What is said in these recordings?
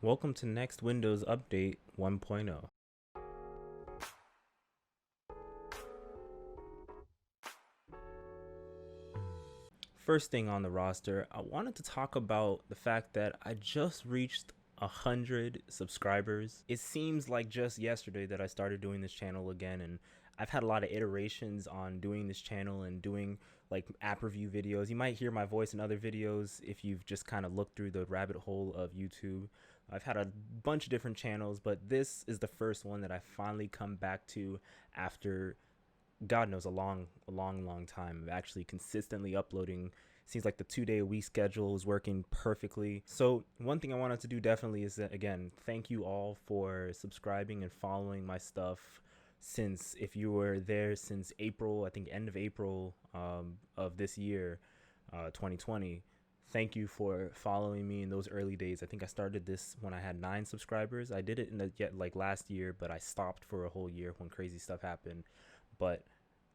Welcome to Next Windows Update 1.0. First thing on the roster, I wanted to talk about the fact that I just reached 100 subscribers. It seems like just yesterday that I started doing this channel again, and I've had a lot of iterations on doing this channel and doing like app review videos. You might hear my voice in other videos if you've just kind of looked through the rabbit hole of YouTube. I've had a bunch of different channels, but this is the first one that I finally come back to after God knows a long time of actually consistently uploading. Seems like the 2 day a week schedule is working perfectly. So one thing I wanted to do definitely is that, again, thank you all for subscribing and following my stuff since, if you were there since April, I think end of April of this year, 2020. Thank you for following me in those early days. I think I started this when I had 9 subscribers. I did it in the like last year, but I stopped for a whole year when crazy stuff happened. But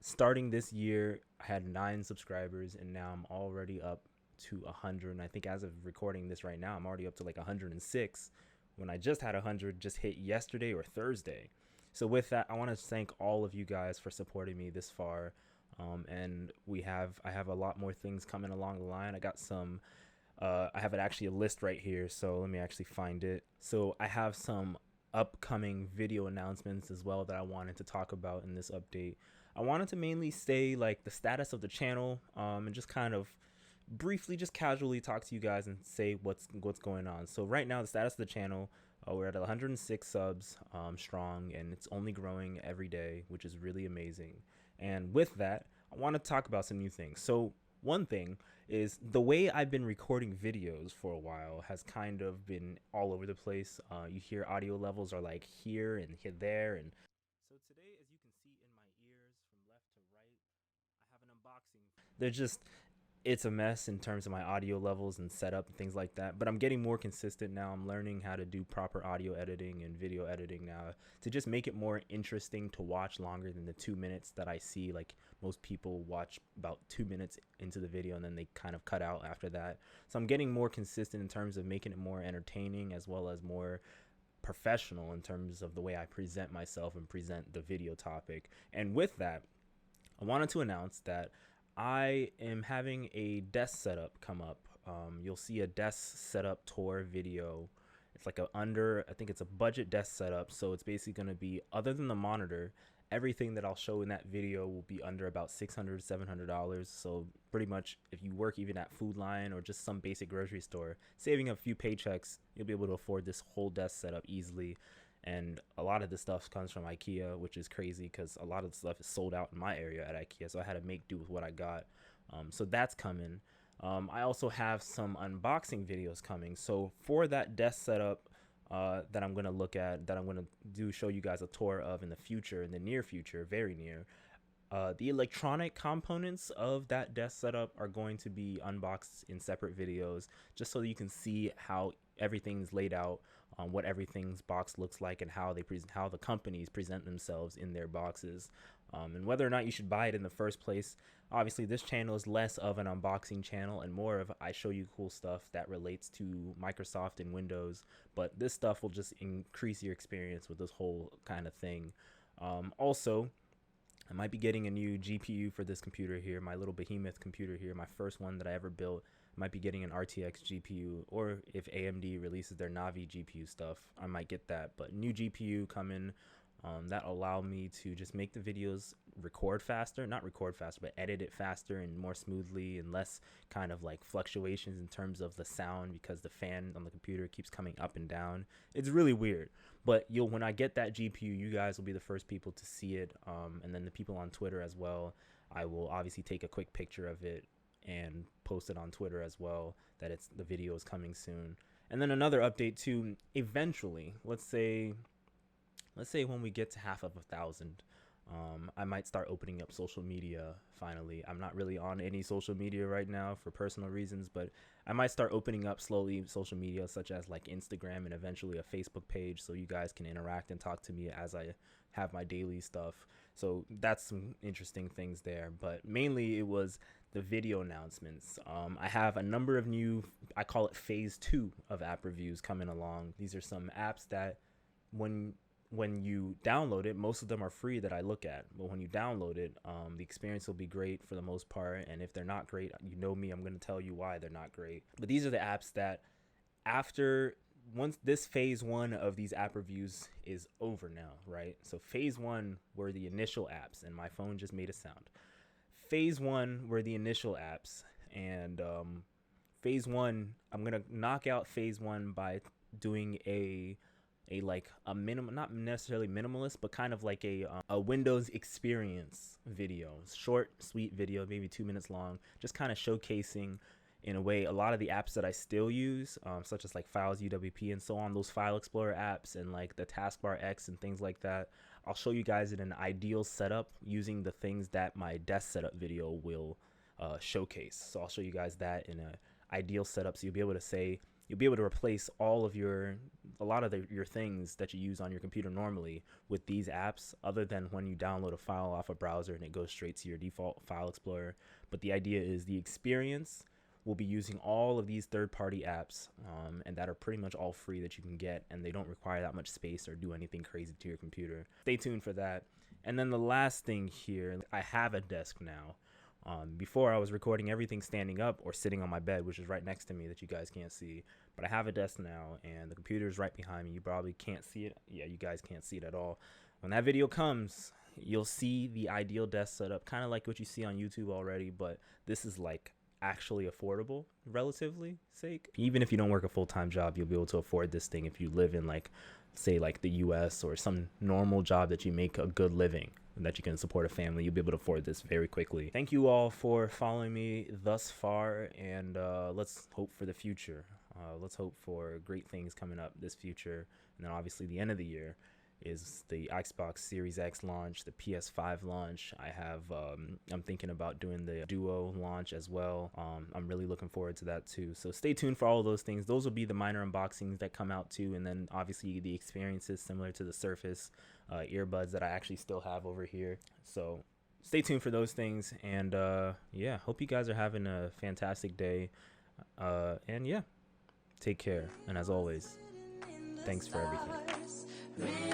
starting this year, I had 9 subscribers, and now I'm already up to 100. And I think as of recording this right now, I'm already up to like 106 when I just had 100 just hit yesterday or Thursday. So with that, I want to thank all of you guys for supporting me this far. And I have a lot more things coming along the line. I have actually a list right here, so let me actually find it. So I have some upcoming video announcements as well that I wanted to talk about in this update. I wanted to mainly say like the status of the channel, and just kind of briefly, just casually talk to you guys and say what's going on. So right now, the status of the channel, we're at 106 subs strong, and it's only growing every day, which is really amazing. And with that, I want to talk about some new things. So one thing is the way I've been recording videos for a while has kind of been all over the place. You hear audio levels are like here and here, there, and so today, as you can see in my ears from left to right, I have an unboxing. They're just It's a mess in terms of my audio levels and setup and things like that, but I'm getting more consistent now. I'm learning how to do proper audio editing and video editing now to just make it more interesting to watch longer than the 2 minutes that I see. Like most people watch about 2 minutes into the video and then they kind of cut out after that. So I'm getting more consistent in terms of making it more entertaining as well as more professional in terms of the way I present myself and present the video topic. And with that, I wanted to announce that I am having a desk setup come up. You'll see a desk setup tour video. It's like I think it's a budget desk setup. So it's basically going to be, other than the monitor, everything that I'll show in that video will be under about $600, $700. So pretty much if you work even at Food Lion or just some basic grocery store, saving a few paychecks, you'll be able to afford this whole desk setup easily. And a lot of the stuff comes from IKEA, which is crazy because a lot of the stuff is sold out in my area at IKEA, so I had to make do with what I got. So that's coming. I also have some unboxing videos coming. So for that desk setup that I'm gonna look at, that I'm gonna show you guys a tour of in the future, in the near future, very near. The electronic components of that desk setup are going to be unboxed in separate videos, just so you can see how everything's laid out, what everything's box looks like, and how how the companies present themselves in their boxes, and whether or not you should buy it in the first place. Obviously, this channel is less of an unboxing channel and more of I show you cool stuff that relates to Microsoft and Windows, but this stuff will just increase your experience with this whole kind of thing. Also, I might be getting a new GPU for this computer here, my little behemoth computer here, my first one that I ever built. I might be getting an RTX GPU, or if AMD releases their Navi GPU stuff, I might get that. But new GPU coming, that allow me to just make the videos not record faster, but edit it faster and more smoothly and less kind of like fluctuations in terms of the sound because the fan on the computer keeps coming up and down. It's really weird. But when I get that GPU, you guys will be the first people to see it, and then the people on Twitter as well. I will obviously take a quick picture of it and post it on Twitter as well, that the video is coming soon. And then another update too, eventually, let's say when we get to half of 1,000, I might start opening up social media finally. I'm not really on any social media right now for personal reasons, but I might start opening up slowly social media such as like Instagram and eventually a Facebook page, so you guys can interact and talk to me as I have my daily stuff. So that's some interesting things there. But mainly it was the video announcements. I have a number of new, I call it phase 2 of app reviews coming along. These are some apps that when you download it, most of them are free that I look at, but when you download it, the experience will be great for the most part. And if they're not great, you know me, I'm going to tell you why they're not great. But these are the apps that once this phase 1 of these app reviews is over now, right? So phase 1 were the initial apps, and my phone just made a sound. Phase 1 were the initial apps, and phase 1, I'm gonna knock out phase 1 by doing a minimum, not necessarily minimalist, but kind of like a Windows experience video, short, sweet video, maybe 2 minutes long, just kind of showcasing in a way a lot of the apps that I still use, such as like Files, UWP, and so on, those File Explorer apps and like the Taskbar X and things like that. I'll show you guys in an ideal setup using the things that my desk setup video will showcase. So I'll show you guys that in an ideal setup, so you'll be able to replace a lot of your things that you use on your computer normally with these apps, other than when you download a file off a browser and it goes straight to your default File Explorer. But the idea is the experience will be using all of these third-party apps, and that are pretty much all free that you can get, and they don't require that much space or do anything crazy to your computer. Stay tuned for that. And then the last thing here, I have a desk now. Before I was recording everything standing up or sitting on my bed, which is right next to me that you guys can't see, but I have a desk now and the computer is right behind me. You probably can't see it. Yeah, you guys can't see it at all. When that video comes, you'll see the ideal desk setup, kind of like what you see on YouTube already, but this is like actually affordable, relatively sake. Even if you don't work a full-time job, you'll be able to afford this thing if you live in like, say like the US or some normal job that you make a good living and that you can support a family. You'll be able to afford this very quickly. Thank you all for following me thus far, and let's hope for the future. Let's hope for great things coming up this future. And then obviously the end of the year is the Xbox Series X launch, the PS5 launch. I'm thinking about doing the Duo launch as well. I'm really looking forward to that too. So stay tuned for all of those things. Those will be the minor unboxings that come out too. And then obviously the experiences similar to the Surface earbuds that I actually still have over here. So stay tuned for those things. And yeah, hope you guys are having a fantastic day. And yeah, take care. And as always, thanks for everything.